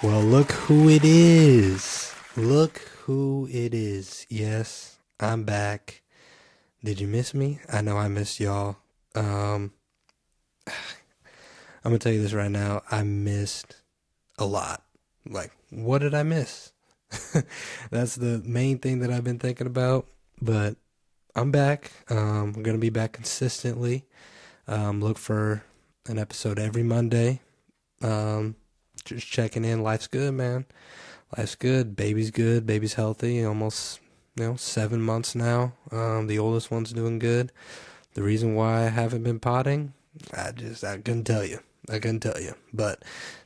Well, look who it is. Look who it is. Yes, I'm back. Did you miss me? I know I missed y'all. Um, I'm gonna tell you this right now. I missed a lot. Like, what did I miss? That's the main thing that I've been thinking about. But I'm back. I'm gonna be back consistently. Look for an episode every Monday. Um, just checking in. Life's good, man. Life's good. Baby's good. Baby's healthy. Almost, 7 months now. The oldest one's doing good. The reason why I haven't been potting, I couldn't tell you. I couldn't tell you. But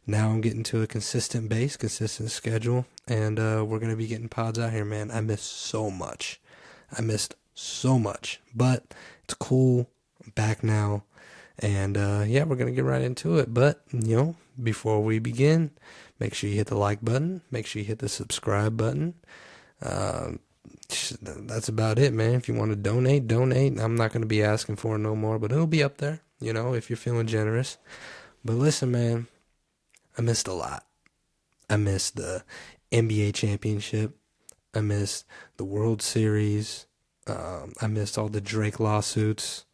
now I'm getting to a consistent base, consistent schedule, and we're gonna be getting pods out here, man. I missed so much. I missed so much, but it's cool. I'm back now, and yeah, we're gonna get right into it. But before we begin, make sure you hit the like button. Make sure you hit the subscribe button. Uh, that's about it, man. If you want to donate, donate. I'm not going to be asking for it no more, but it'll be up there, if you're feeling generous. But listen, man, I missed a lot. I missed the NBA championship. I missed the World Series. I missed all the Drake lawsuits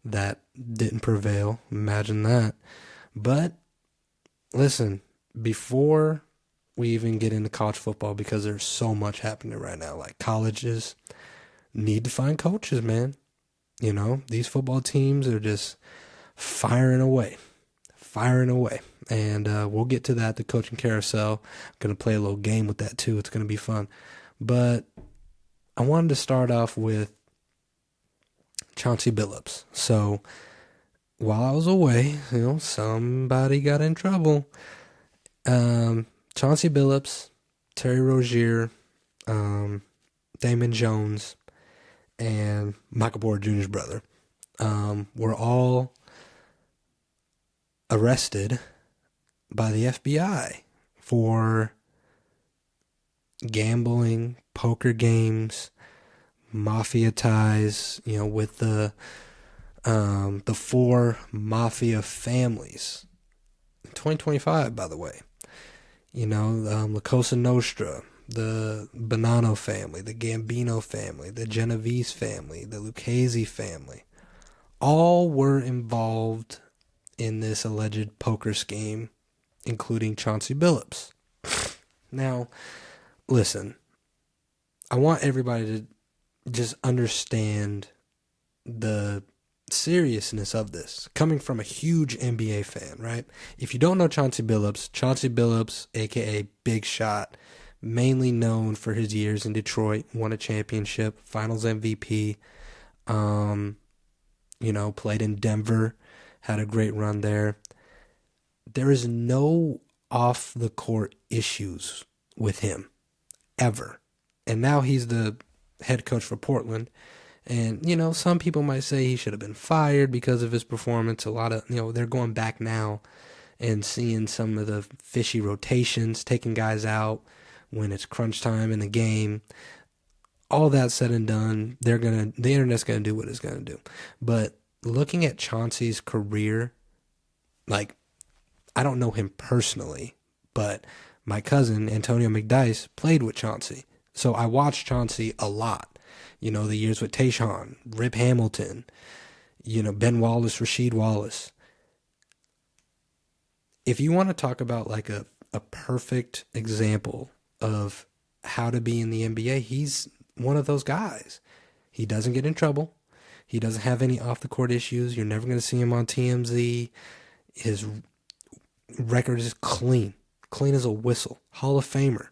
that didn't prevail. Imagine that. But listen, before we even get into college football, because there's so much happening right now, like colleges need to find coaches, man. These football teams are just firing away, firing away. And we'll get to that, the coaching carousel. I'm going to play a little game with that too. It's going to be fun. But I wanted to start off with Chauncey Billups. So while I was away, somebody got in trouble. Chauncey Billups, Terry Rozier, Damon Jones, and Michael Porter Jr.'s brother were all arrested by the FBI for gambling, poker games, mafia ties, with the four mafia families. 2025, by the way. La Cosa Nostra, the Bonanno family, the Gambino family, the Genovese family, the Lucchese family, all were involved in this alleged poker scheme, including Chauncey Billups. Now, listen, I want everybody to just understand the seriousness of this, coming from a huge NBA fan, right? If you don't know Chauncey Billups, aka Big Shot, mainly known for his years in Detroit, won a championship, Finals MVP, played in Denver, had a great run there. There is no off the court issues with him ever, and now he's the head coach for Portland. And, some people might say he should have been fired because of his performance. A lot of, they're going back now and seeing some of the fishy rotations, taking guys out when it's crunch time in the game. All that said and done, the internet's going to do what it's going to do. But looking at Chauncey's career, like, I don't know him personally, but my cousin, Antonio McDice, played with Chauncey. So I watched Chauncey a lot. The years with Tayshaun, Rip Hamilton, Ben Wallace, Rasheed Wallace. If you want to talk about like a perfect example of how to be in the NBA, he's one of those guys. He doesn't get in trouble. He doesn't have any off-the-court issues. You're never going to see him on TMZ. His record is clean as a whistle, Hall of Famer.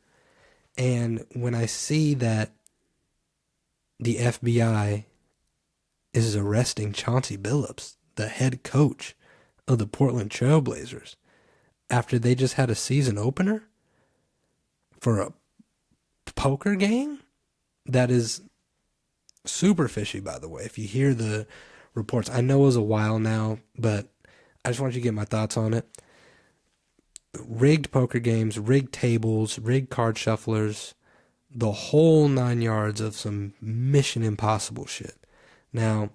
And when I see that the FBI is arresting Chauncey Billups, the head coach of the Portland Trailblazers, after they just had a season opener for a poker game, that is super fishy, by the way. If you hear the reports, I know it was a while now, but I just want you to get my thoughts on it. Rigged poker games, rigged tables, rigged card shufflers, the whole 9 yards of some Mission Impossible shit. Now,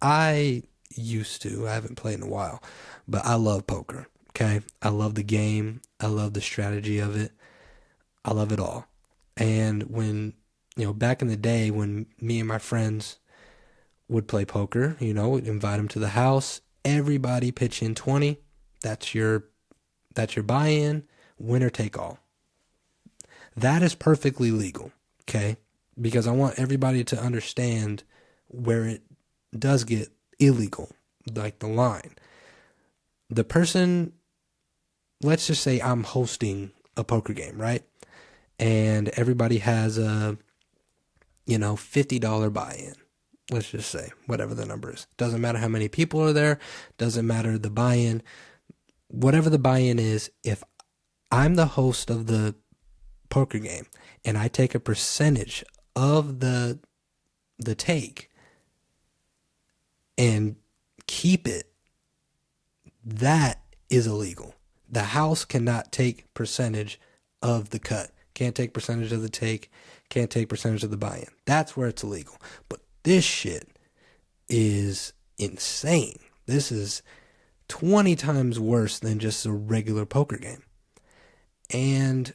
I haven't played in a while, but I love poker. Okay. I love the game. I love the strategy of it. I love it all. And when, back in the day when me and my friends would play poker, we'd invite them to the house, everybody pitch in 20. That's your buy-in, winner take all. That is perfectly legal, okay? Because I want everybody to understand where it does get illegal, like the line. The person, let's just say I'm hosting a poker game, right? And everybody has a, $50 buy-in. Let's just say, whatever the number is. Doesn't matter how many people are there. Doesn't matter the buy-in. Whatever the buy-in is, if I'm the host of the poker game and I take a percentage of the take and keep it, that is illegal. The house cannot take percentage of the cut. Can't take percentage of the take. Can't take percentage of the buy-in. That's where it's illegal. But this shit is insane. This is 20 times worse than just a regular poker game. And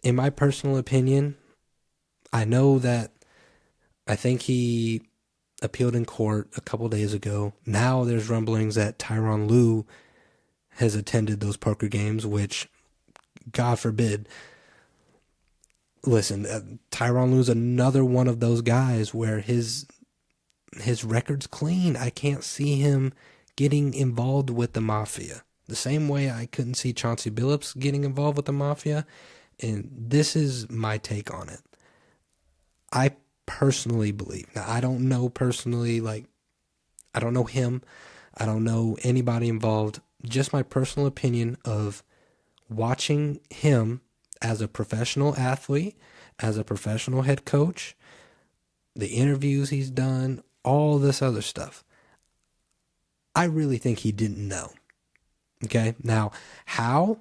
in my personal opinion, I know that I think he appealed in court a couple days ago. Now there's rumblings that Tyronn Lue has attended those poker games, which, God forbid. Listen, Tyronn Lue's another one of those guys where his record's clean. I can't see him getting involved with the mafia. The same way I couldn't see Chauncey Billups getting involved with the mafia. And this is my take on it. I personally believe. Now, I don't know personally, I don't know him. I don't know anybody involved. Just my personal opinion of watching him as a professional athlete, as a professional head coach, the interviews he's done, all this other stuff. I really think he didn't know. Okay? Now, how?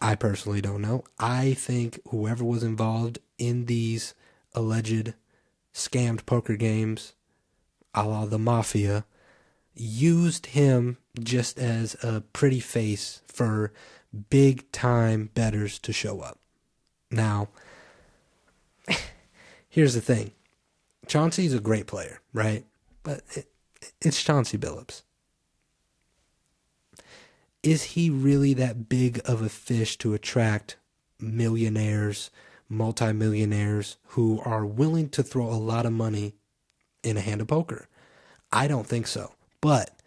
I personally don't know. I think whoever was involved in these alleged scammed poker games, a la the mafia, used him just as a pretty face for big time bettors to show up. Now, here's the thing. Chauncey's a great player, right? But it's Chauncey Billups. Is he really that big of a fish to attract millionaires, multimillionaires who are willing to throw a lot of money in a hand of poker? I don't think so. But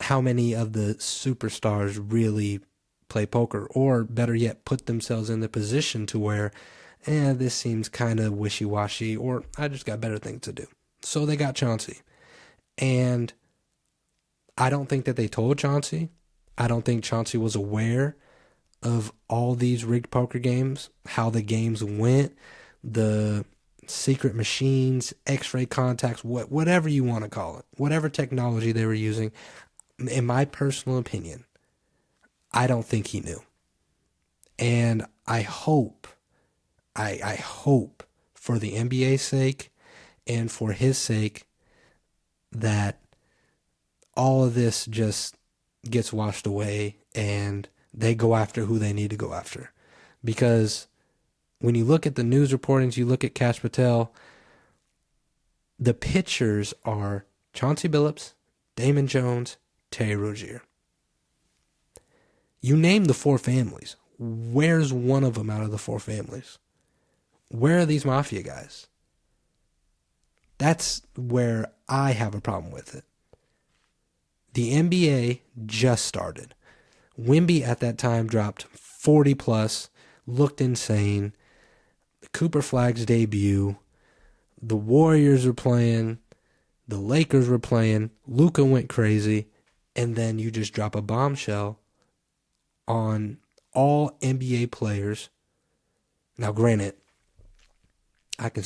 how many of the superstars really play poker, or better yet, put themselves in the position to where, this seems kind of wishy-washy, or I just got better things to do. So they got Chauncey. And I don't think that they told Chauncey. I don't think Chauncey was aware of all these rigged poker games, how the games went, the secret machines, x-ray contacts, whatever you want to call it, whatever technology they were using. In my personal opinion, I don't think he knew. And I hope for the NBA's sake and for his sake that all of this just gets washed away and they go after who they need to go after. Because when you look at the news reportings, you look at Cash Patel, the pitchers are Chauncey Billups, Damon Jones, Terry Rozier. You name the four families. Where's one of them out of the four families? Where are these mafia guys? That's where I have a problem with it. The NBA just started. Wemby at that time dropped 40 plus, looked insane. Cooper Flag's debut. The Warriors were playing. The Lakers were playing. Luka went crazy. And then you just drop a bombshell on all NBA players. Now, granted, I can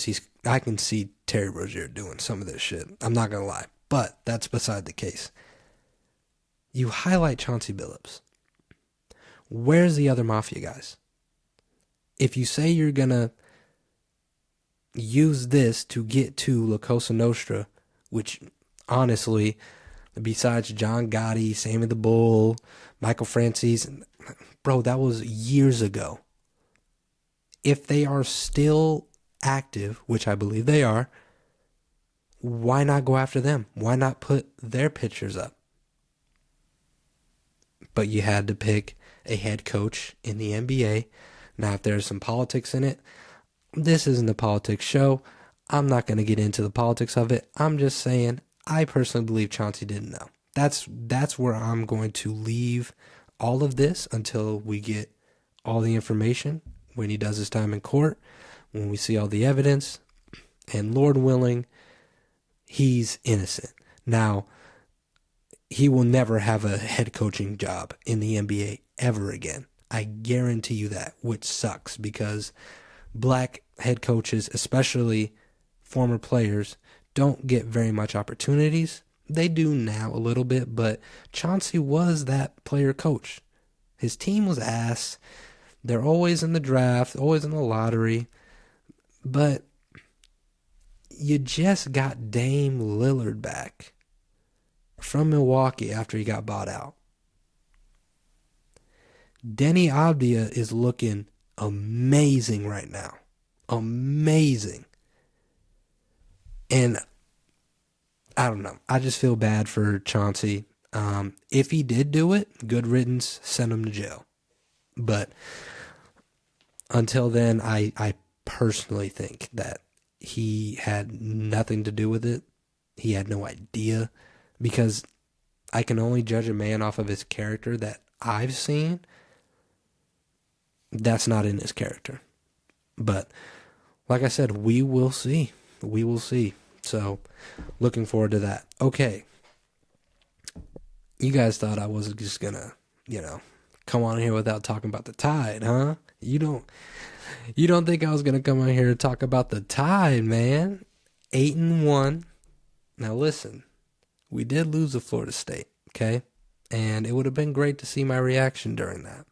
see Terry Rozier doing some of this shit. I'm not going to lie. But that's beside the case. You highlight Chauncey Billups. Where's the other mafia guys? If you say you're going to use this to get to La Cosa Nostra, which honestly, besides John Gotti, Sammy the Bull, Michael Francis. Bro, that was years ago. If they are still active, which I believe they are, why not go after them? Why not put their pictures up? But you had to pick a head coach in the NBA. Now, if there's some politics in it, this isn't a politics show. I'm not going to get into the politics of it. I'm just saying, I personally believe Chauncey didn't know. That's where I'm going to leave all of this until we get all the information when he does his time in court, when we see all the evidence, and Lord willing, he's innocent. Now, he will never have a head coaching job in the NBA ever again. I guarantee you that, which sucks because black head coaches, especially former players, don't get very much opportunities. They do now a little bit, but Chauncey was that player coach. His team was ass. They're always in the draft, always in the lottery. But you just got Dame Lillard back from Milwaukee after he got bought out. Denny Avdia is looking amazing right now. Amazing. And I don't know. I just feel bad for Chauncey. If he did do it, good riddance, send him to jail. But until then, I personally think that he had nothing to do with it. He had no idea. Because I can only judge a man off of his character that I've seen. That's not in his character. But like I said, we will see. We will see. So looking forward to that. Okay. You guys thought I wasn't just going to, come on here without talking about the Tide, huh? You don't think I was going to come on here to talk about the Tide, man. 8-1. Now listen, we did lose to Florida State, okay? And it would have been great to see my reaction during that.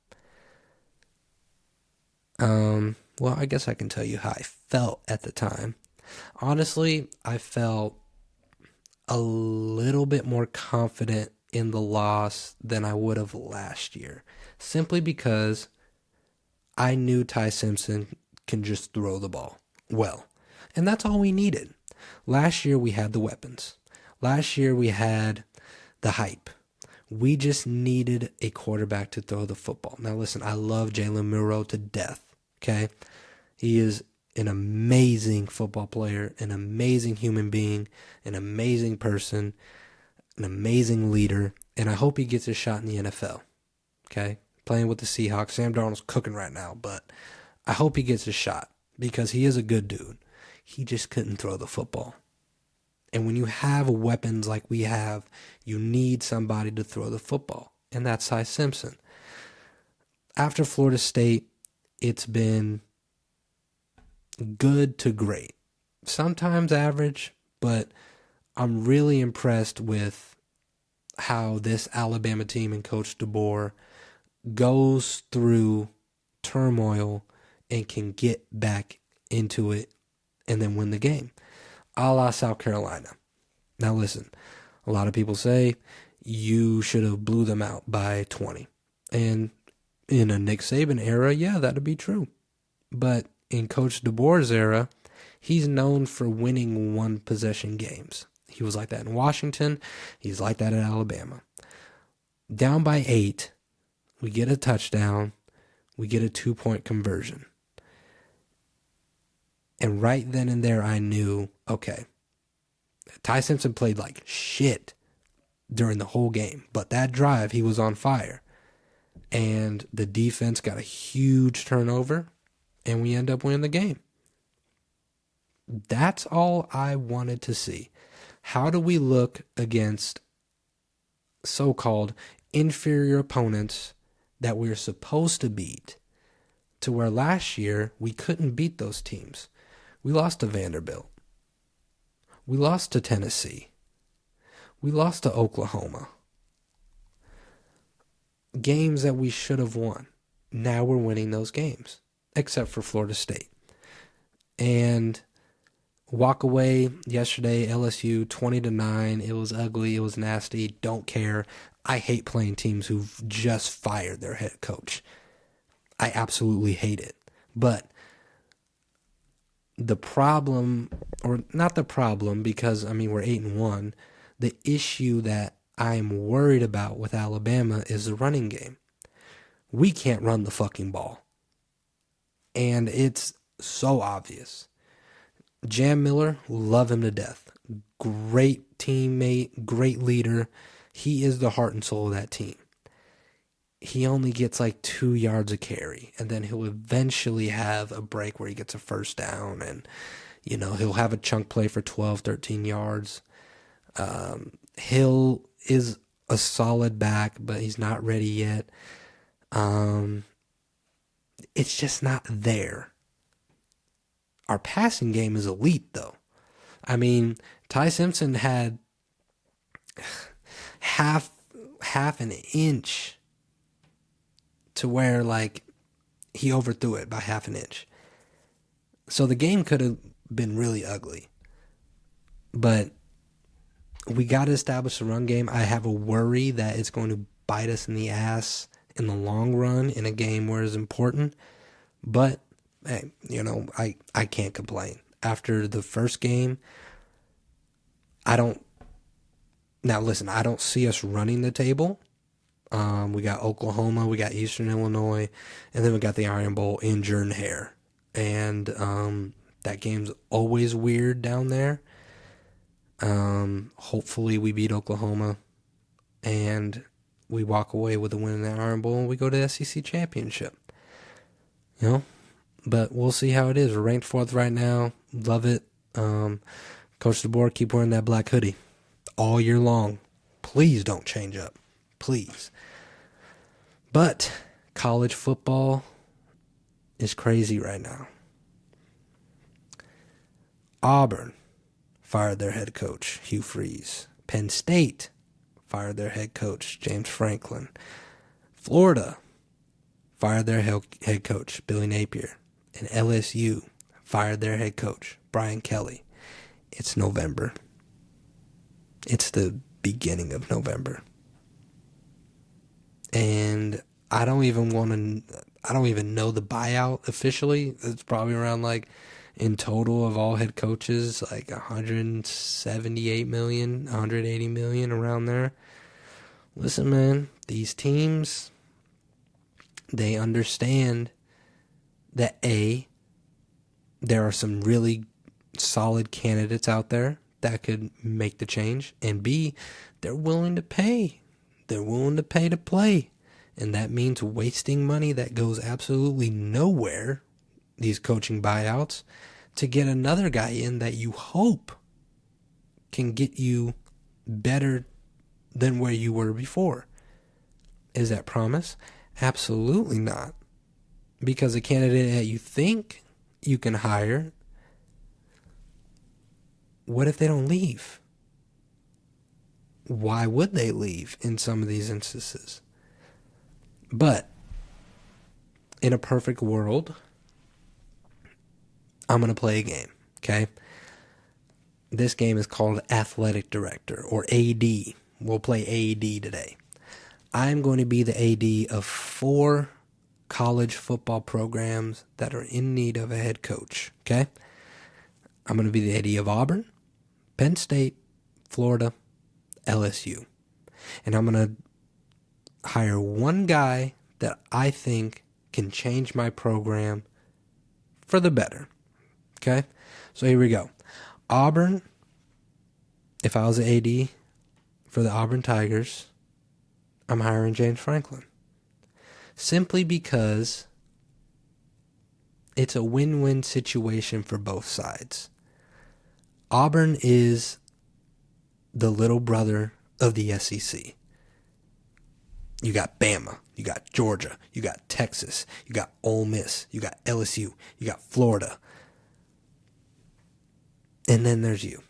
Well, I guess I can tell you how I felt at the time. Honestly, I felt a little bit more confident in the loss than I would have last year. Simply because I knew Ty Simpson can just throw the ball well. And that's all we needed. Last year we had the weapons. Last year we had the hype. We just needed a quarterback to throw the football. Now listen, I love Jalen Milroe to death. Okay, he is an amazing football player, an amazing human being, an amazing person, an amazing leader, and I hope he gets a shot in the NFL. Okay, playing with the Seahawks. Sam Darnold's cooking right now, but I hope he gets a shot because he is a good dude. He just couldn't throw the football. And when you have weapons like we have, you need somebody to throw the football, and that's Ty Simpson. After Florida State, it's been good to great. Sometimes average, but I'm really impressed with how this Alabama team and Coach DeBoer goes through turmoil and can get back into it and then win the game. A la South Carolina. Now listen, a lot of people say you should have blew them out by 20. And in a Nick Saban era, yeah, that'd be true. But in Coach DeBoer's era, he's known for winning one-possession games. He was like that in Washington. He's like that at Alabama. Down by 8, we get a touchdown. We get a 2-point conversion. And right then and there, I knew, okay, Ty Simpson played like shit during the whole game. But that drive, he was on fire. And the defense got a huge turnover, and we end up winning the game. That's all I wanted to see. How do we look against so-called inferior opponents that we're supposed to beat, to where last year we couldn't beat those teams? We lost to Vanderbilt. We lost to Tennessee. We lost to Oklahoma. Games that we should have won. Now we're winning those games, except for Florida State. And Walk away yesterday, LSU 20-9. It was ugly. It was nasty. Don't care. I hate playing teams who've just fired their head coach. I absolutely hate it. But the problem, or not the problem, because we're 8-1. The issue that I'm worried about with Alabama is the running game. We can't run the fucking ball. And it's so obvious. Jam Miller, love him to death. Great teammate, great leader. He is the heart and soul of that team. He only gets like 2 yards a carry, and then he'll eventually have a break where he gets a first down, and he'll have a chunk play for 12, 13 yards. Hill is a solid back, but he's not ready yet. It's just not there. Our passing game is elite, though. Ty Simpson had half an inch to where, he overthrew it by half an inch. So the game could have been really ugly. But we got to establish a run game. I have a worry that it's going to bite us in the ass in the long run in a game where it's important. But hey, I can't complain. After the first game, I don't see us running the table. We got Oklahoma, we got Eastern Illinois, and then we got the Iron Bowl in Jordan-Hare. And that game's always weird down there. Hopefully we beat Oklahoma and we walk away with a win in the Iron Bowl and we go to the SEC championship. But we'll see how it is. We're ranked 4th right now. Love it. Coach DeBoer, keep wearing that black hoodie all year long. Please don't change up. Please. But college football is crazy right now. Auburn fired their head coach, Hugh Freeze. Penn State fired their head coach, James Franklin. Florida fired their head coach, Billy Napier. And LSU fired their head coach, Brian Kelly. It's November. It's the beginning of November. And I don't even know the buyout officially. It's probably around in total of all head coaches, 178 million, 180 million, around there. Listen, man, these teams, they understand that there are some really solid candidates out there that could make the change, and B, they're willing to pay. They're willing to pay to play. And that means wasting money that goes absolutely nowhere, these coaching buyouts, to get another guy in that you hope can get you better than where you were before. Is that promise? Absolutely not. Because a candidate that you think you can hire, what if they don't leave? Why would they leave in some of these instances? But in a perfect world, I'm going to play a game, okay? This game is called Athletic Director, or AD. We'll play AD today. I'm going to be the AD of 4 college football programs that are in need of a head coach, okay? I'm going to be the AD of Auburn, Penn State, Florida, LSU. And I'm going to hire one guy that I think can change my program for the better, okay? So here we go. Auburn, if I was the AD for the Auburn Tigers, I'm hiring James Franklin. Simply because it's a win-win situation for both sides. Auburn is the little brother of the SEC. You got Bama, you got Georgia, you got Texas, you got Ole Miss, you got LSU, you got Florida. And then there's you.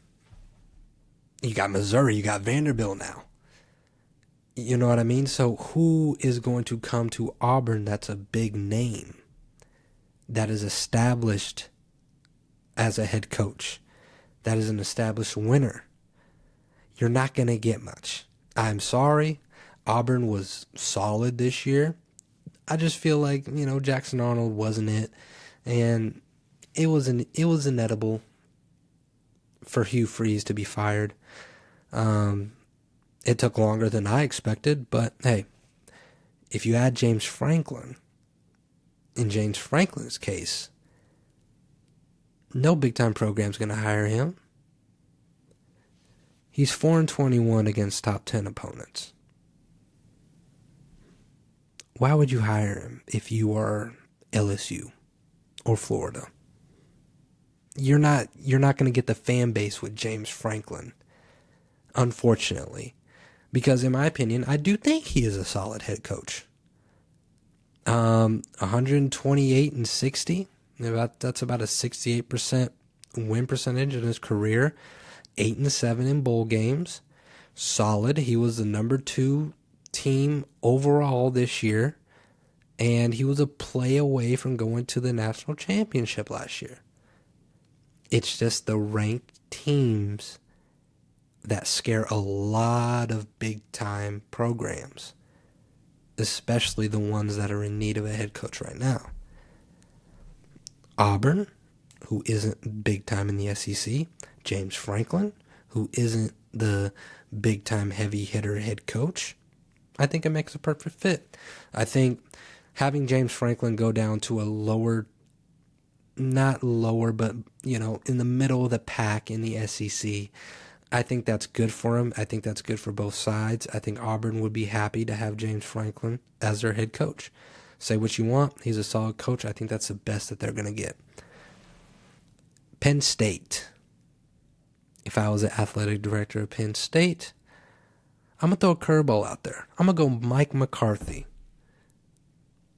You got Missouri, you got Vanderbilt now. You know what I mean? So who is going to come to Auburn that's a big name, that is established as a head coach? that is an established winner. You're not going to get much. I'm sorry. Auburn was solid this year. I just feel like, Jackson Arnold wasn't it. And it was inedible for Hugh Freeze to be fired. It took longer than I expected, but hey, if you add James Franklin, in James Franklin's case, no big-time program's going to hire him. He's 4-21 against top 10 opponents. Why would you hire him if you are LSU or Florida? You're not going to get the fan base with James Franklin, unfortunately, because in my opinion, I do think he is a solid head coach. 128-60, that's about a 68% win percentage in his career. 8-7 in bowl games, solid. He was the number 2 team overall this year, and he was a play away from going to the national championship last year. It's just the ranked teams that scare a lot of big-time programs, especially the ones that are in need of a head coach right now. Auburn, who isn't big-time in the SEC, James Franklin, who isn't the big-time heavy hitter head coach, I think it makes a perfect fit. I think having James Franklin go down to a lower, not lower, but, in the middle of the pack in the SEC, I think that's good for him. I think that's good for both sides. I think Auburn would be happy to have James Franklin as their head coach. Say what you want. He's a solid coach. I think that's the best that they're going to get. Penn State. If I was the athletic director of Penn State, I'm going to throw a curveball out there. I'm going to go Mike McCarthy,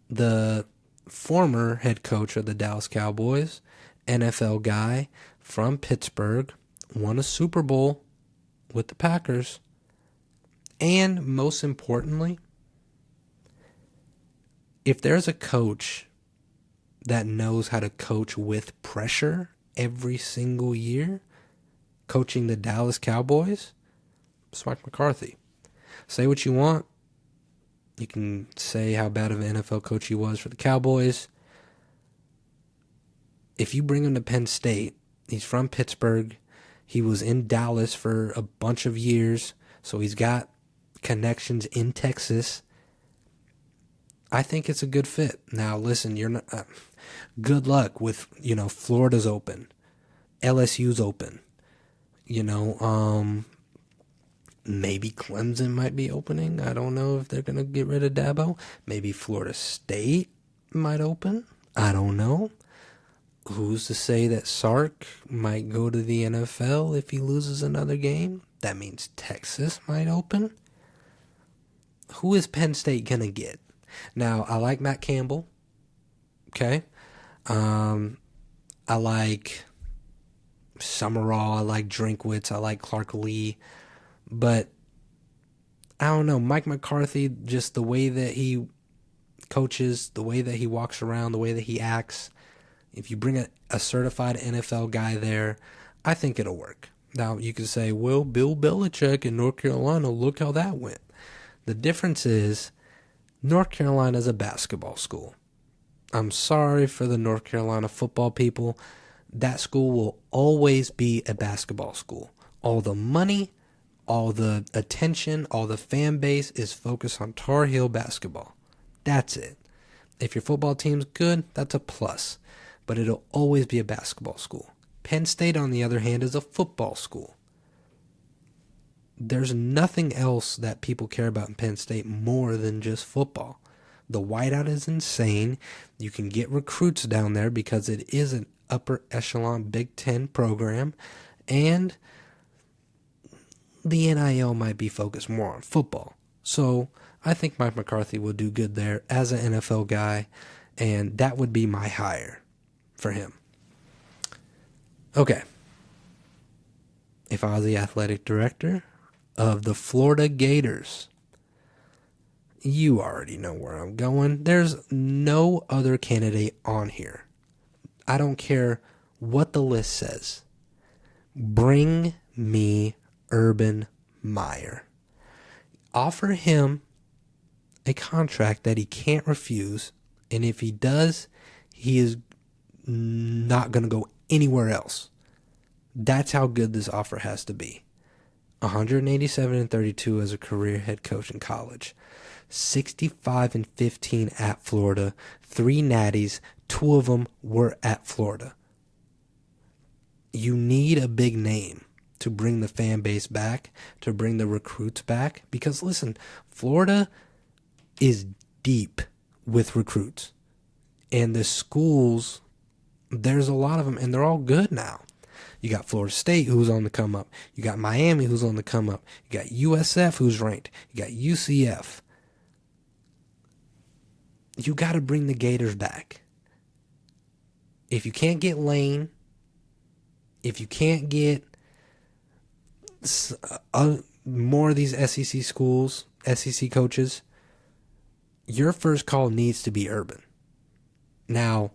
the former head coach of the Dallas Cowboys, NFL guy from Pittsburgh, won a Super Bowl with the Packers, and most importantly, if there's a coach that knows how to coach with pressure every single year, coaching the Dallas Cowboys, it's Mike McCarthy. Say what you want. You can say how bad of an NFL coach he was for the Cowboys. If you bring him to Penn State, he's from Pittsburgh. He was in Dallas for a bunch of years, so he's got connections in Texas. I think it's a good fit. Now, listen, you're not. Good luck with Florida's open, LSU's open. Maybe Clemson might be opening. I don't know if they're gonna get rid of Dabo. Maybe Florida State might open. I don't know. Who's to say that Sark might go to the NFL if he loses another game? That means Texas might open. Who is Penn State going to get? Now, I like Matt Campbell. Okay. I like Summerall. I like Drinkwitz. I like Clark Lee. But I don't know. Mike McCarthy, just the way that he coaches, the way that he walks around, the way that he acts, if you bring a certified NFL guy there, I think it'll work. Now, you could say, well, Bill Belichick in North Carolina, look how that went. The difference is North Carolina is a basketball school. I'm sorry for the North Carolina football people. That school will always be a basketball school. All the money, all the attention, all the fan base is focused on Tar Heel basketball. That's it. If your football team's good, that's a plus. But it'll always be a basketball school. Penn State, on the other hand, is a football school. There's nothing else that people care about in Penn State more than just football. The whiteout is insane. You can get recruits down there because it is an upper echelon Big Ten program. And the NIL might be focused more on football. So I think Mike McCarthy will do good there as an NFL guy. And that would be my hire for him. Okay. If I was the athletic director of the Florida Gators, you already know where I'm going. There's no other candidate on here. I don't care what the list says. Bring me Urban Meyer. Offer him a contract that he can't refuse, and if he does, he is not going to go anywhere else. That's how good this offer has to be. 187-32 as a career head coach in college. 65-15 at Florida. 3 natties. 2 of them were at Florida. You need a big name to bring the fan base back, to bring the recruits back. Because listen, Florida is deep with recruits. And the schools, there's a lot of them, and they're all good now. You got Florida State, who's on the come up. You got Miami, who's on the come up. You got USF, who's ranked. You got UCF. You got to bring the Gators back. If you can't get Lane, if you can't get more of these SEC schools, SEC coaches, your first call needs to be Urban. Now,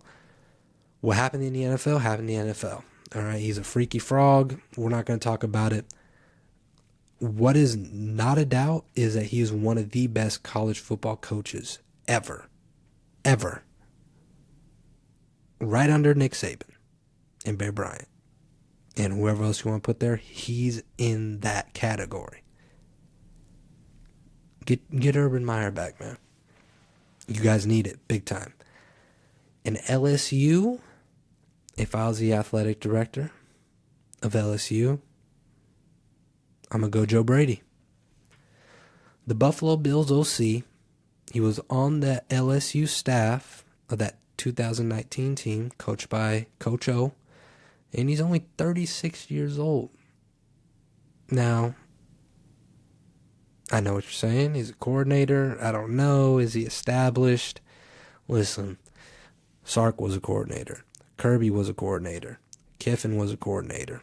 what happened in the NFL happened in the NFL. All right, he's a freaky frog. We're not going to talk about it. What is not a doubt is that he is one of the best college football coaches ever. Ever. Right under Nick Saban and Bear Bryant. And whoever else you want to put there, he's in that category. Get Urban Meyer back, man. You guys need it big time. And LSU, if I was the athletic director of LSU, I'm going to go Joe Brady. The Buffalo Bills OC, he was on the LSU staff of that 2019 team, coached by Coach O, and he's only 36 years old. Now, I know what you're saying. He's a coordinator. I don't know. Is he established? Listen, Sark was a coordinator. Kirby was a coordinator. Kiffin was a coordinator.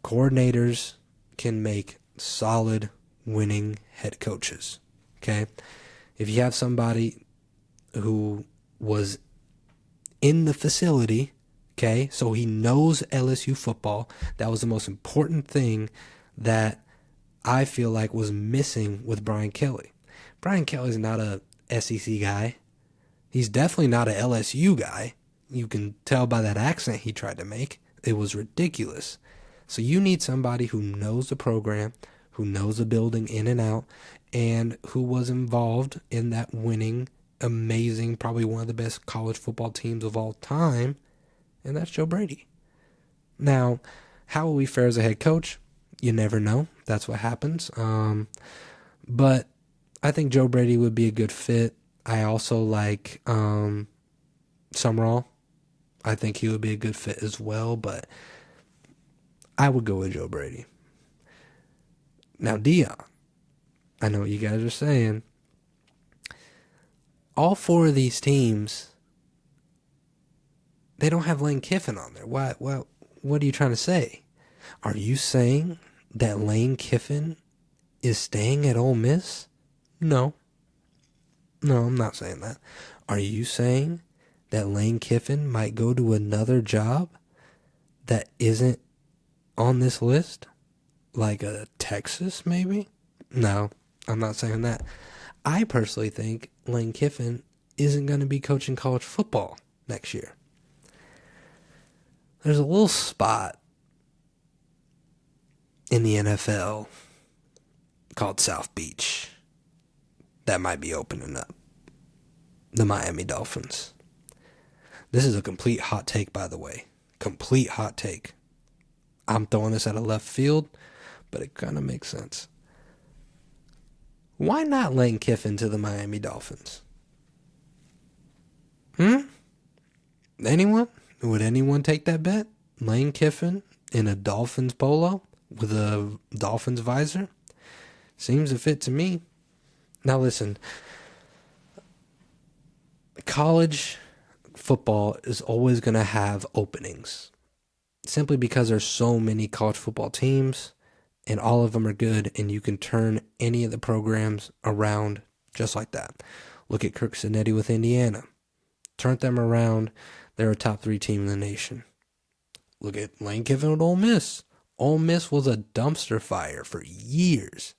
Coordinators can make solid winning head coaches. Okay? If you have somebody who was in the facility, okay, so he knows LSU football, that was the most important thing that I feel like was missing with Brian Kelly. Brian Kelly's not a SEC guy. He's definitely not a LSU guy. You can tell by that accent he tried to make. It was ridiculous. So you need somebody who knows the program, who knows the building in and out, and who was involved in that winning, amazing, probably one of the best college football teams of all time, and that's Joe Brady. Now, how will he fare as a head coach? You never know. That's what happens. But I think Joe Brady would be a good fit. I also like Summerall. I think he would be a good fit as well, but I would go with Joe Brady. Now, DiJon. I know what you guys are saying. All 4 of these teams, they don't have Lane Kiffin on there. What are you trying to say? Are you saying that Lane Kiffin is staying at Ole Miss? No. No, I'm not saying that. Are you saying that Lane Kiffin might go to another job that isn't on this list? Like a Texas, maybe? No, I'm not saying that. I personally think Lane Kiffin isn't going to be coaching college football next year. There's a little spot in the NFL called South Beach that might be opening up. The Miami Dolphins. This is a complete hot take, by the way. Complete hot take. I'm throwing this out of left field, but it kind of makes sense. Why not Lane Kiffin to the Miami Dolphins? Anyone? Would anyone take that bet? Lane Kiffin in a Dolphins polo with a Dolphins visor? Seems to fit to me. Now listen, college football is always going to have openings. Simply because there's so many college football teams and all of them are good and you can turn any of the programs around just like that. Look at Kirk Cinetti with Indiana. Turned them around. They're a top 3 team in the nation. Look at Lane Kiffin with Ole Miss. Ole Miss was a dumpster fire for years.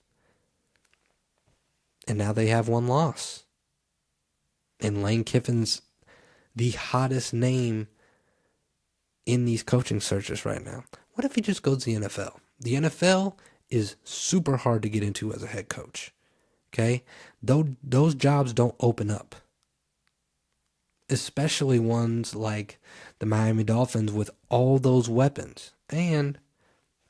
And now they have one loss. And Lane Kiffin's the hottest name in these coaching searches right now. What if he just goes to the NFL? The NFL is super hard to get into as a head coach. Okay? Those jobs don't open up. Especially ones like the Miami Dolphins with all those weapons. And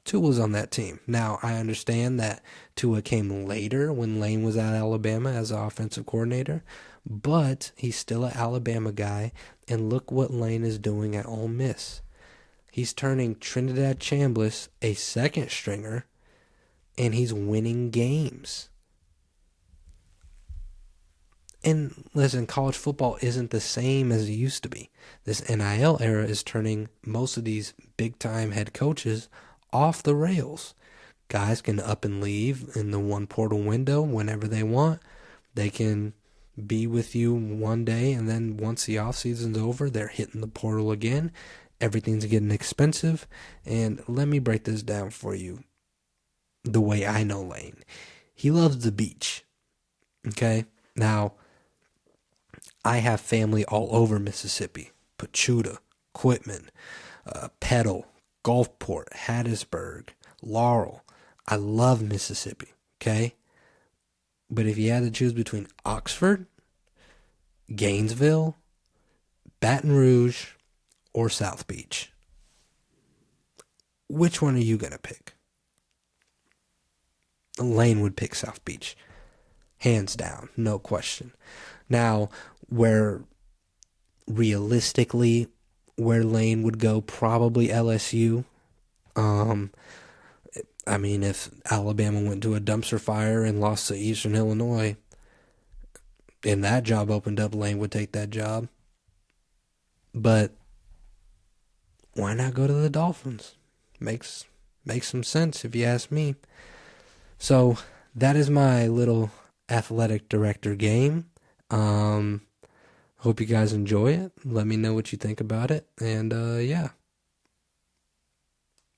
Tua's on that team. Now, I understand that Tua came later when Lane was at Alabama as an offensive coordinator, but he's still an Alabama guy, and look what Lane is doing at Ole Miss. He's turning Trinidad Chambliss a second stringer, and he's winning games. And listen, college football isn't the same as it used to be. This NIL era is turning most of these big-time head coaches off the rails. Guys can up and leave in the one portal window whenever they want. They can be with you one day, and then once the off season's over, they're hitting the portal again. Everything's getting expensive. And let me break this down for you the way I know Lane. He loves the beach. Okay? Now, I have family all over Mississippi. Pachuta, Quitman, Petal, Gulfport, Hattiesburg, Laurel. I love Mississippi, okay? But if you had to choose between Oxford, Gainesville, Baton Rouge, or South Beach, which one are you going to pick? Lane would pick South Beach. Hands down, no question. Now, where realistically Lane would go, probably LSU. I mean, if Alabama went to a dumpster fire and lost to Eastern Illinois, and that job opened up, Lane would take that job. But why not go to the Dolphins? Makes some sense if you ask me. So that is my little athletic director game. Hope you guys enjoy it. Let me know what you think about it. And yeah.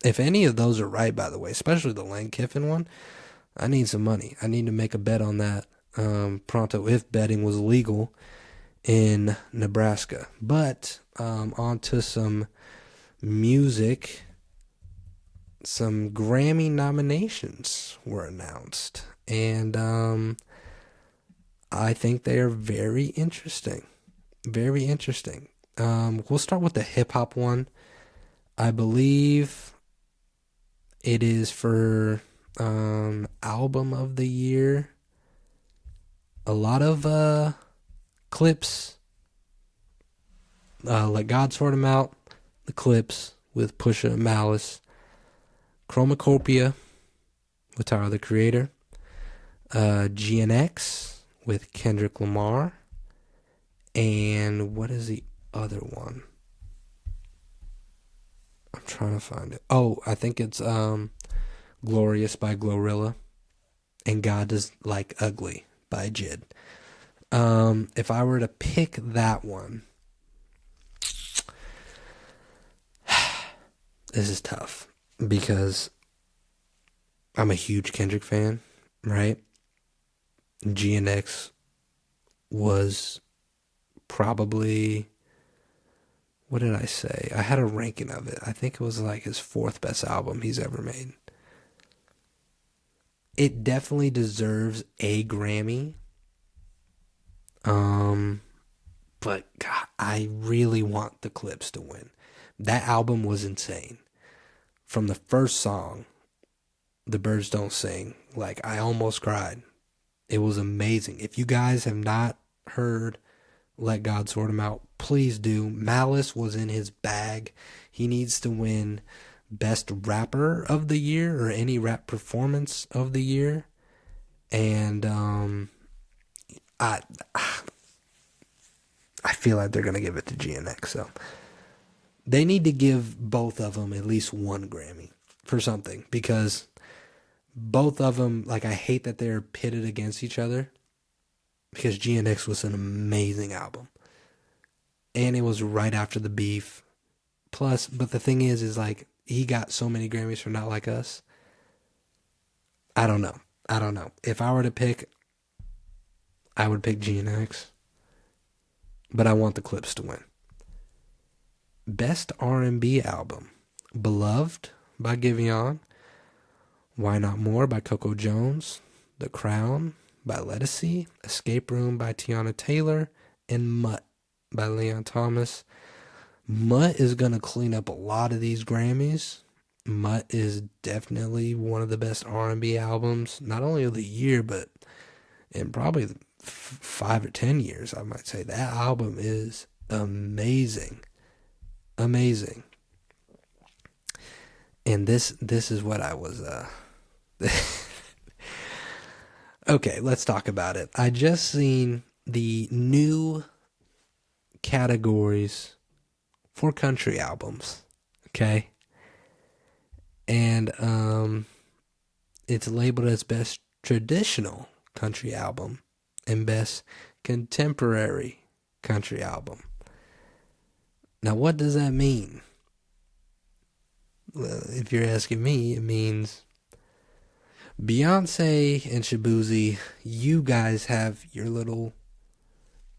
If any of those are right, by the way, especially the Lane Kiffin one, I need some money. I need to make a bet on that pronto if betting was legal in Nebraska. But on to some music. Some Grammy nominations were announced. And I think they are very interesting. Very interesting. We'll start with the hip-hop one. I believe it is for album of the year. A lot of clips. Let God Sort 'Em Out. The clips with Pusha and Malice. Chromacopia with Tyler, the Creator. GNX with Kendrick Lamar. And what is the other one? I'm trying to find it. Oh, I think it's Glorious by Glorilla. And God Is Like Ugly by Jid. If I were to pick that one, this is tough because I'm a huge Kendrick fan, right? GNX was probably, what did I say? I had a ranking of it. I think it was like his fourth best album he's ever made. It definitely deserves a Grammy. But God, I really want the Clips to win. That album was insane. From the first song, The Birds Don't Sing, like I almost cried. It was amazing. If you guys have not heard Let God Sort 'Em Out, please do. Malice was in his bag. He needs to win Best Rapper of the Year or any rap performance of the year. And I feel like they're going to give it to GNX. So they need to give both of them at least one Grammy for something, because both of them, like, I hate that they're pitted against each other, because GNX was an amazing album. And it was right after the beef. Plus, but the thing is like, he got so many Grammys for Not Like Us. I don't know. If I were to pick, I would pick GNX. But I want the Clips to win. Best R&B album. Beloved by DiJon. Why Not More by Coco Jones. The Crown by Ledisi. Escape Room by Tiana Taylor. And Mutt by Leon Thomas. Mutt is going to clean up a lot of these Grammys. Mutt is definitely one of the best R&B albums, not only of the year, but in probably 5 or 10 years, I might say. That album is amazing. Amazing. And this is what I was... Okay, let's talk about it. I just seen the new categories for country albums, okay? And it's labeled as Best Traditional Country Album and Best Contemporary Country Album. Now, what does that mean? Well, if you're asking me, it means Beyonce and Shabuzi, you guys have your little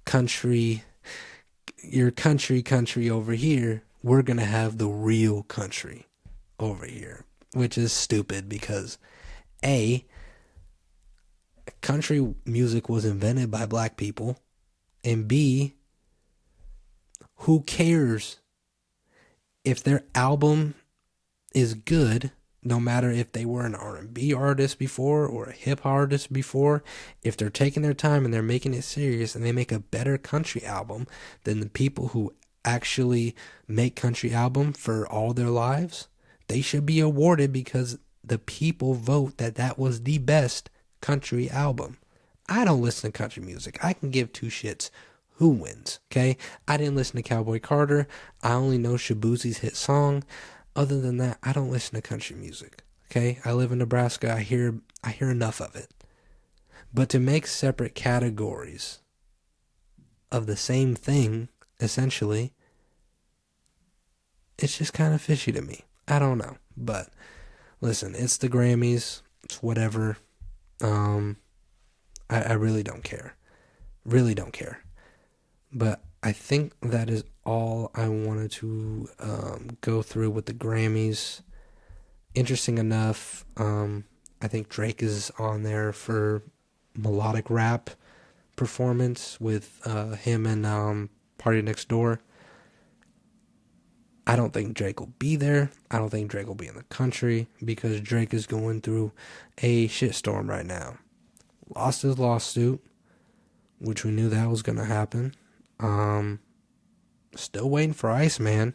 country over here. We're going to have the real country over here, which is stupid because A, country music was invented by black people, and B, who cares if their album is good, no matter if they were an R&B artist before or a hip hop artist before. If they're taking their time and they're making it serious and they make a better country album than the people who actually make country album for all their lives, they should be awarded because the people vote that was the best country album. I don't listen to country music. I can give two shits who wins, okay? I didn't listen to Cowboy Carter. I only know Shabuzi's hit song. Other than that, I don't listen to country music, okay? I live in Nebraska. I hear enough of it. But to make separate categories of the same thing, essentially, it's just kind of fishy to me. I don't know. But listen, it's the Grammys. It's whatever. I really don't care. Really don't care. But I think that is all I wanted to go through with the Grammys. Interesting enough, I think Drake is on there for melodic rap performance with him and Party Next Door. I don't think Drake will be there. I don't think Drake will be in the country because Drake is going through a shitstorm right now. Lost his lawsuit, which we knew that was going to happen. Still waiting for Iceman.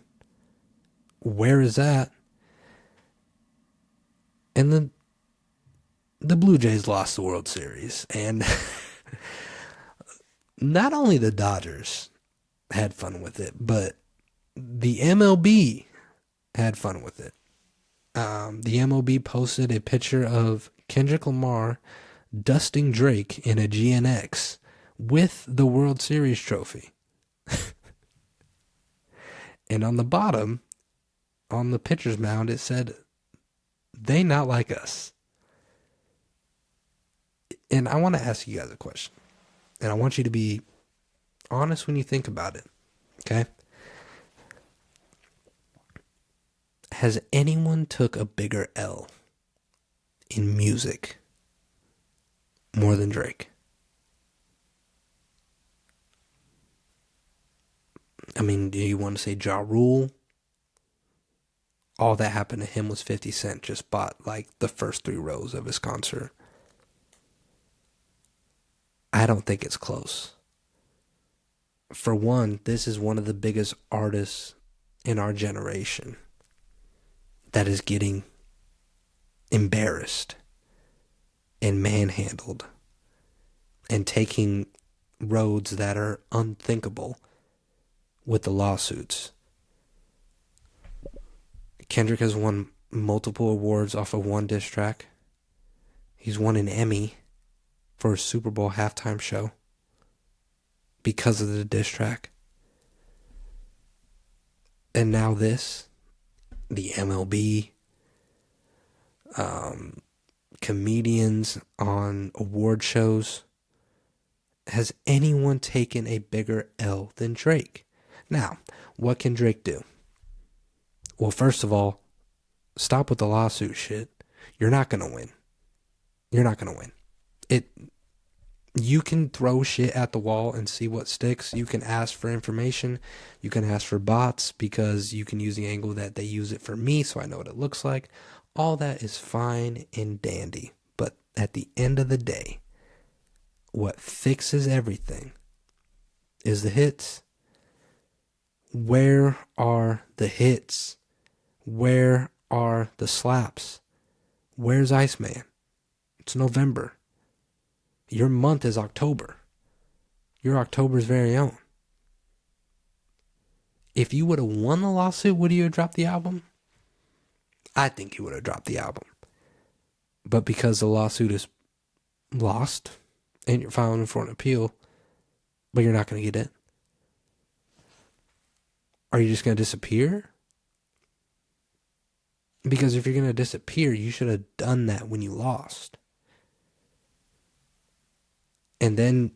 Where is that? And the Blue Jays lost the World Series. And not only the Dodgers had fun with it, but the MLB had fun with it. The MLB posted a picture of Kendrick Lamar dusting Drake in a GNX with the World Series trophy. And on the bottom, on the pitcher's mound, it said, "They not like us." And I want to ask you guys a question. And I want you to be honest when you think about it. Okay? Has anyone took a bigger L in music more than Drake? I mean, do you want to say Ja Rule? All that happened to him was 50 Cent just bought like the first 3 rows of his concert. I don't think it's close. For one, this is one of the biggest artists in our generation that is getting embarrassed and manhandled and taking roads that are unthinkable with the lawsuits. Kendrick has won multiple awards off of one diss track. He's won an Emmy for a Super Bowl halftime show because of the diss track. And now this. the MLB, comedians on award shows. Has anyone taken a bigger L than Drake? Now, what can Drake do? Well, first of all, stop with the lawsuit shit. You're not going to win. You're not going to win. You can throw shit at the wall and see what sticks. You can ask for information. You can ask for bots because you can use the angle that they use it for me so I know what it looks like. All that is fine and dandy. But at the end of the day, what fixes everything is the hits. Where are the hits? Where are the slaps? Where's Iceman? It's November. Your month is October. You're October's very own. If you would have won the lawsuit, would you have dropped the album? I think you would have dropped the album. But because the lawsuit is lost and you're filing for an appeal, but you're not going to get it, are you just going to disappear? Because if you're going to disappear, you should have done that when you lost. And then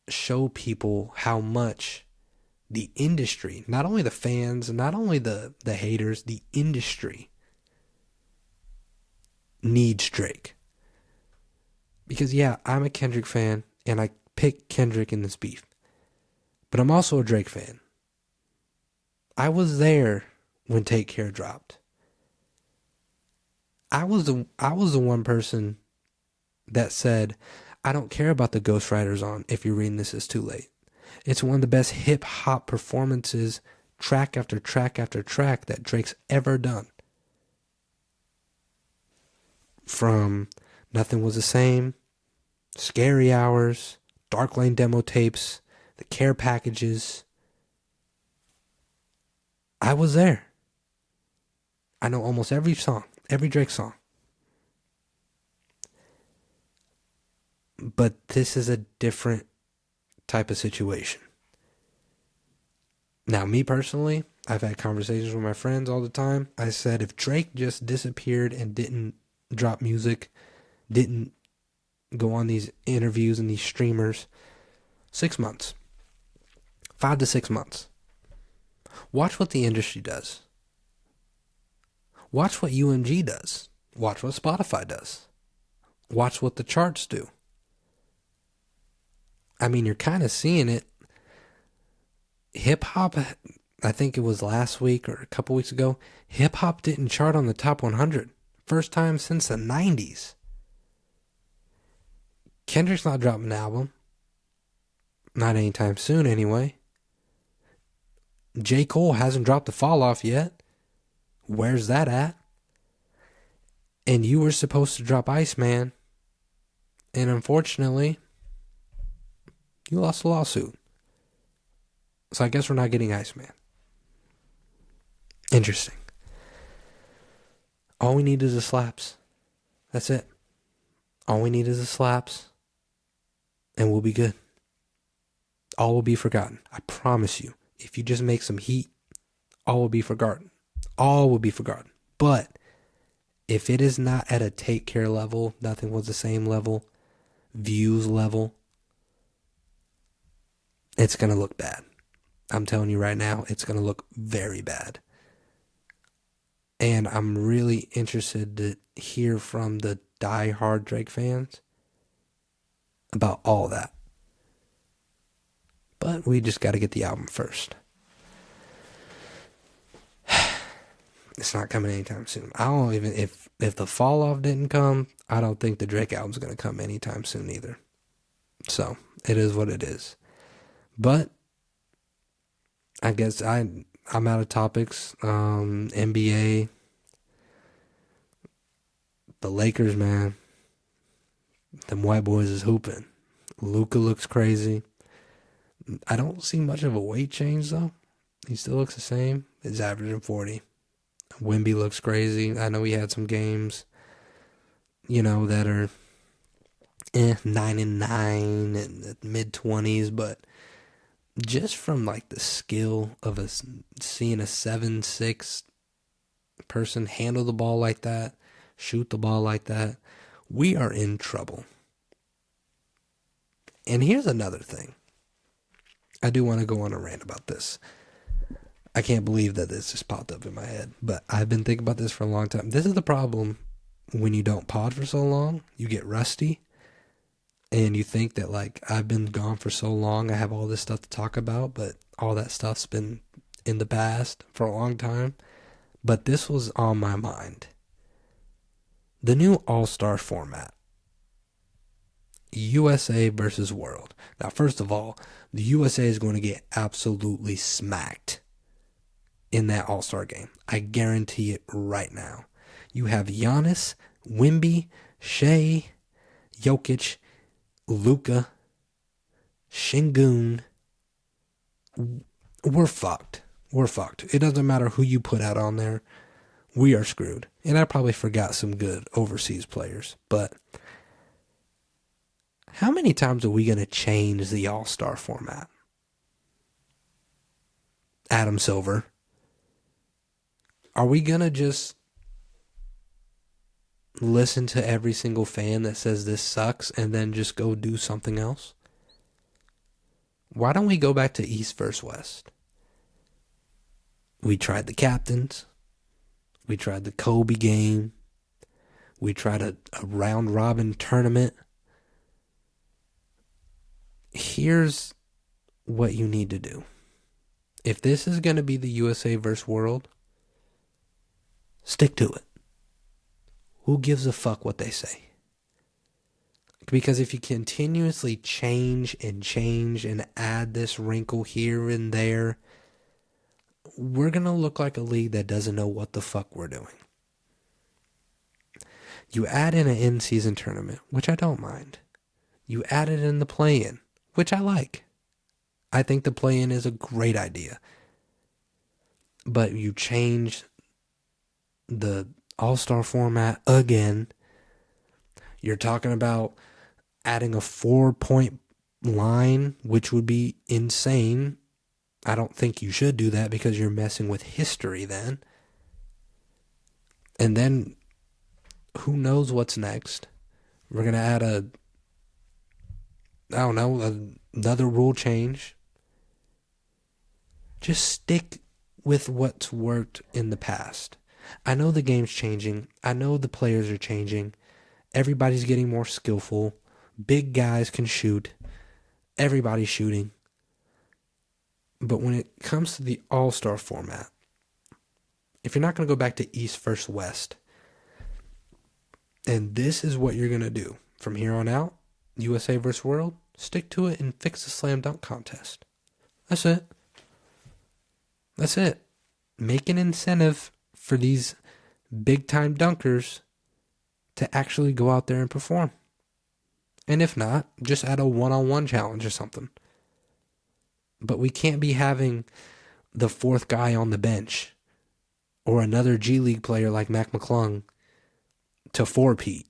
show people how much the industry, not only the fans, not only the haters, the industry needs Drake. Because yeah, I'm a Kendrick fan and I picked Kendrick in this beef. But I'm also a Drake fan. I was there when Take Care dropped. I was the one person that said, I don't care about the ghostwriters on If You're Reading This Is Too Late. It's one of the best hip-hop performances, track after track after track, that Drake's ever done. From Nothing Was the Same, Scary Hours, Dark Lane demo tapes, the care packages. I was there. I know almost every song, every Drake song. But this is a different type of situation. Now, me personally, I've had conversations with my friends all the time. I said if Drake just disappeared and didn't drop music, didn't go on these interviews and these streamers, 6 months. 5 to 6 months. Watch what the industry does. Watch what UMG does. Watch what Spotify does. Watch what the charts do. I mean, you're kind of seeing it. Hip-hop, I think it was last week or a couple weeks ago, hip-hop didn't chart on the top 100. First time since the 90s. Kendrick's not dropping an album. Not anytime soon, anyway. J. Cole hasn't dropped the Fall Off yet. Where's that at? And you were supposed to drop Iceman. And unfortunately, you lost a lawsuit. So I guess we're not getting Iceman. Interesting. All we need is the slaps. That's it. All we need is the slaps. And we'll be good. All will be forgotten. I promise you. If you just make some heat, all will be forgotten. All will be forgotten. But if it is not at a Take Care level, Nothing Was the Same level, views level, it's going to look bad. I'm telling you right now, it's going to look very bad. And I'm really interested to hear from the die-hard Drake fans about all that. But we just got to get the album first. It's not coming anytime soon. I don't even, if the Fall Off didn't come, I don't think the Drake album's going to come anytime soon either. So, it is what it is. But I guess I'm out of topics. NBA, the Lakers, man. Them white boys is hooping. Luka looks crazy. I don't see much of a weight change, though. He still looks the same. He's averaging 40. Wemby looks crazy. I know he had some games, that are 9-9 and the mid-20s, but just from like the skill of seeing a 7'6", person handle the ball like that, shoot the ball like that, we are in trouble. And here's another thing. I do want to go on a rant about this. I can't believe that this just popped up in my head, but I've been thinking about this for a long time. This is the problem when you don't pod for so long. You get rusty, and you think that, like, I've been gone for so long, I have all this stuff to talk about, but all that stuff's been in the past for a long time. But this was on my mind. The new All-Star format. USA versus World. Now, first of all, the USA is going to get absolutely smacked in that All-Star game. I guarantee it right now. You have Giannis, Wemby, Shea, Jokic, Luka, Şengün. We're fucked. We're fucked. It doesn't matter who you put out on there. We are screwed. And I probably forgot some good overseas players. But how many times are we going to change the All-Star format? Adam Silver. Are we going to just listen to every single fan that says this sucks and then just go do something else? Why don't we go back to East versus West? We tried the captains. We tried the Kobe game. We tried a round robin tournament. Here's what you need to do. If this is going to be the USA versus World, stick to it. Who gives a fuck what they say? Because if you continuously change and add this wrinkle here and there, we're going to look like a league that doesn't know what the fuck we're doing. You add in an in-season tournament, which I don't mind. You add it in the play-in, which I like. I think the play-in is a great idea. But you change the All-Star format again. You're talking about adding a 4-point line, which would be insane. I don't think you should do that because you're messing with history then. And then who knows what's next? We're going to add another rule change. Just stick with what's worked in the past. I know the game's changing. I know the players are changing. Everybody's getting more skillful. Big guys can shoot. Everybody's shooting. But when it comes to the All-Star format, if you're not going to go back to East versus West, and this is what you're going to do from here on out, USA versus World, stick to it and fix the slam dunk contest. That's it. That's it. Make an incentive for these big-time dunkers to actually go out there and perform. And if not, just add a one-on-one challenge or something. But we can't be having the fourth guy on the bench or another G League player like Mac McClung to four-peat.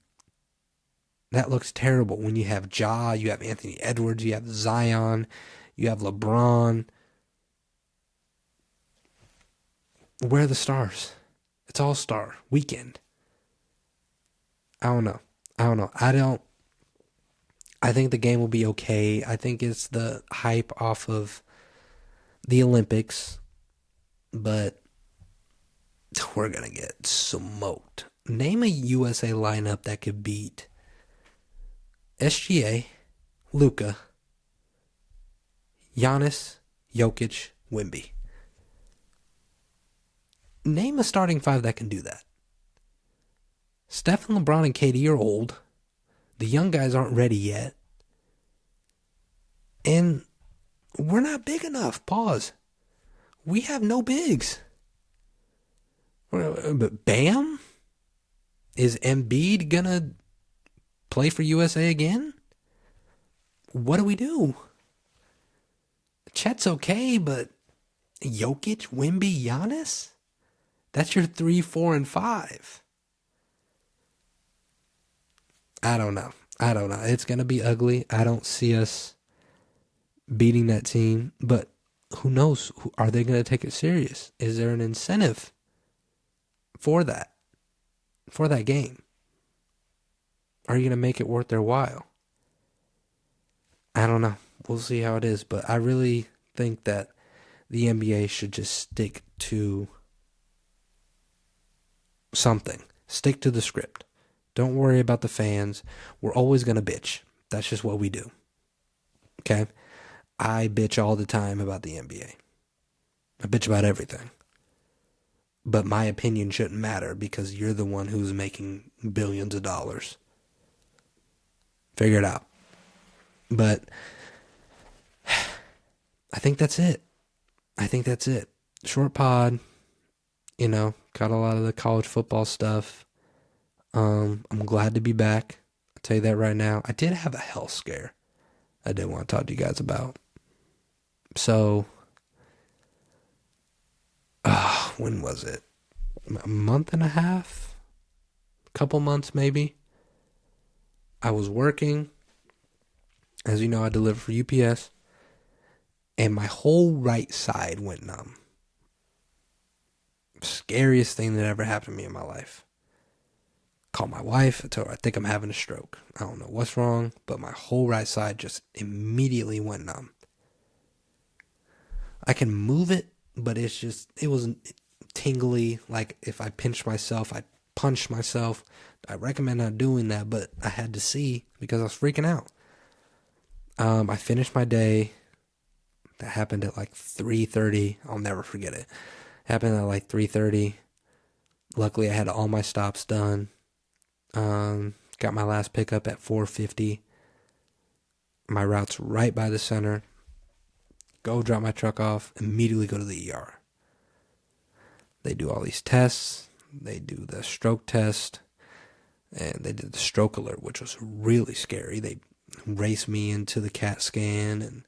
That looks terrible when you have Ja, you have Anthony Edwards, you have Zion, you have LeBron. Where are the stars? It's All-Star weekend. I don't know. I think the game will be okay. I think it's the hype off of the Olympics, but we're going to get smoked. Name a USA lineup that could beat SGA, Luka, Giannis, Jokic, Wemby. Name a starting five that can do that. Steph and LeBron and KD are old. The young guys aren't ready yet. And we're not big enough. Pause. We have no bigs. But Bam? Is Embiid gonna play for USA again? What do we do? Chet's okay, but Jokic, Wemby, Giannis? That's your 3, 4, and 5. I don't know. It's going to be ugly. I don't see us beating that team. But who knows? Are they going to take it serious? Is there an incentive for that game? Are you going to make it worth their while? I don't know. We'll see how it is. But I really think that the NBA should just stick to something. Stick to the script. Don't worry about the fans. We're always going to bitch. That's just what we do. Okay? I bitch all the time about the NBA. I bitch about everything. But my opinion shouldn't matter because you're the one who's making billions of dollars. Figure it out. But I think that's it. Short pod, got a lot of the college football stuff. I'm glad to be back. I'll tell you that right now. I did have a health scare I did want to talk to you guys about. So, when was it? A month and a half? A couple months maybe? I was working. As you know, I deliver for UPS. And my whole right side went numb. Scariest thing that ever happened to me in my life. Called my wife. I told her I think I'm having a stroke. I don't know what's wrong, but my whole right side just immediately went numb. I can move it, but it was tingly. Like if I pinched myself, I punched myself. I recommend not doing that, but I had to see because I was freaking out. I finished my day. That happened at like 3:30. I'll never forget it. Happened at like 3:30. Luckily, I had all my stops done. Got my last pickup at 4:50. My route's right by the center. Go drop my truck off. Immediately go to the ER. They do all these tests. They do the stroke test. And they did the stroke alert, which was really scary. They raced me into the CAT scan and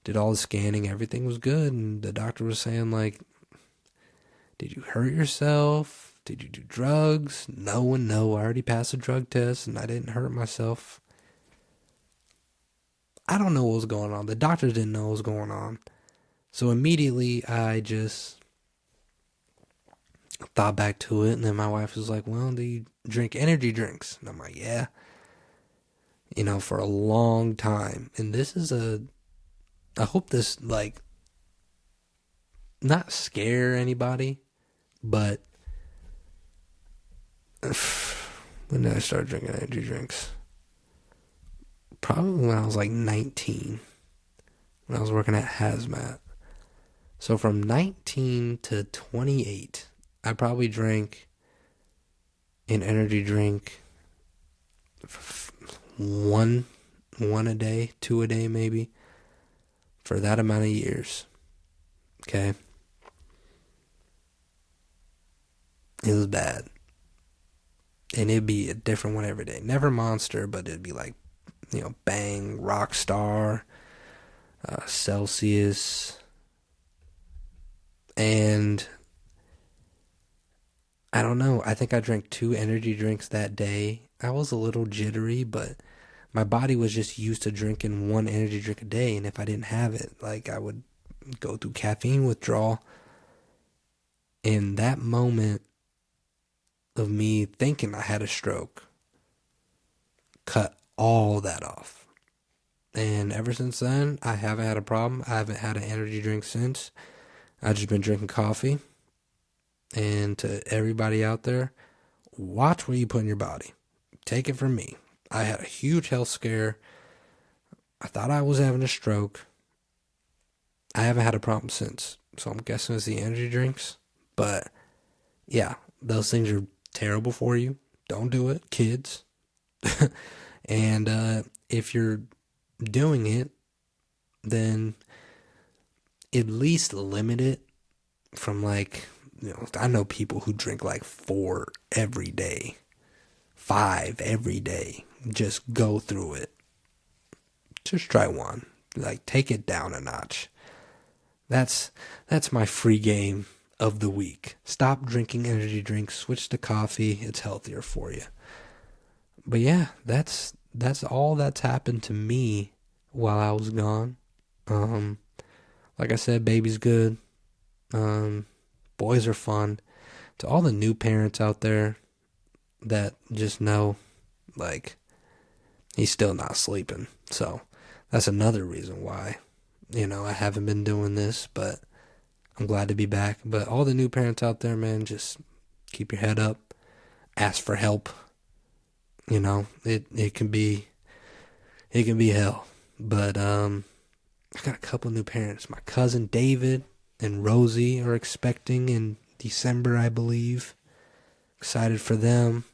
did all the scanning. Everything was good. And the doctor was saying, like, did you hurt yourself? Did you do drugs? No and no. I already passed the drug test and I didn't hurt myself. I don't know what was going on. The doctors didn't know what was going on. So immediately I just thought back to it. And then my wife was like, well, do you drink energy drinks? And I'm like, yeah. For a long time. And this is I hope this, like, not scare anybody, but when did I start drinking energy drinks? Probably when I was like 19, when I was working at Hazmat. So from 19 to 28, I probably drank an energy drink one a day, two a day maybe, for that amount of years. Okay? It was bad. And it'd be a different one every day. Never Monster, but it'd be like, Bang, Rockstar, Celsius. And I don't know. I think I drank 2 energy drinks that day. I was a little jittery, but my body was just used to drinking 1 energy drink a day. And if I didn't have it, like, I would go through caffeine withdrawal. In that moment of me thinking I had a stroke, cut all that off. And ever since then, I haven't had a problem. I haven't had an energy drink since. I've just been drinking coffee. And to everybody out there, watch what you put in your body. Take it from me. I had a huge health scare. I thought I was having a stroke. I haven't had a problem since. So I'm guessing it's the energy drinks. But yeah, those things are terrible for you. Don't do it, kids. And if you're doing it, then at least limit it from, like, I know people who drink like 4 every day, 5 every day. Just go through it. Just try 1. Like, take it down a notch. That's my free game of the week. Stop drinking energy drinks. Switch to coffee. It's healthier for you. But yeah, that's all that's happened to me while I was gone. Like I said, baby's good. Boys are fun. to all the new parents out there that just know, like, he's still not sleeping. So that's another reason why, I haven't been doing this, but I'm glad to be back. But all the new parents out there, man, just keep your head up, ask for help. It can be hell. But I got a couple new parents. My cousin David and Rosie are expecting in December, I believe. Excited for them.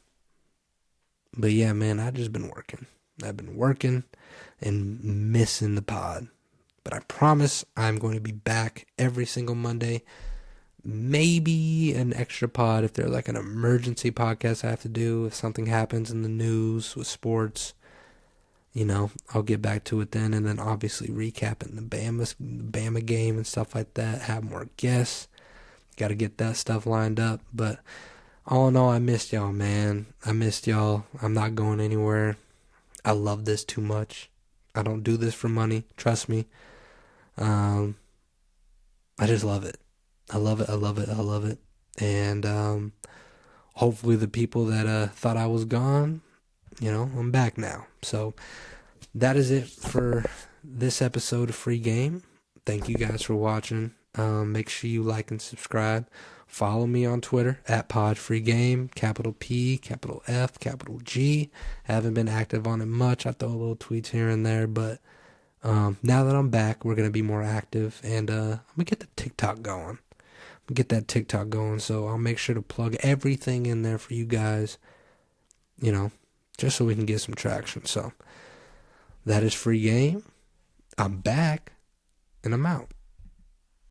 But yeah, man, I've just been working. I've been working and missing the pod. But I promise I'm going to be back every single Monday. Maybe an extra pod if there's like an emergency podcast I have to do. If something happens in the news with sports, I'll get back to it then. And then obviously recapping the Bama game and stuff like that. Have more guests. Got to get that stuff lined up. But all in all, I missed y'all, man. I missed y'all. I'm not going anywhere. I love this too much. I don't do this for money. Trust me. I just love it. I love it. I love it. I love it. And hopefully the people that thought I was gone, I'm back now. So that is it for this episode of Free Game. Thank you guys for watching. Make sure you like and subscribe. Follow me on Twitter at PodFreeGame, capital P, capital F, capital G. Haven't been active on it much. I throw little tweets here and there, but now that I'm back, we're going to be more active, and I'm going to get the TikTok going. Get that TikTok going, so I'll make sure to plug everything in there for you guys, just so we can get some traction. So that is Free Game. I'm back, and I'm out.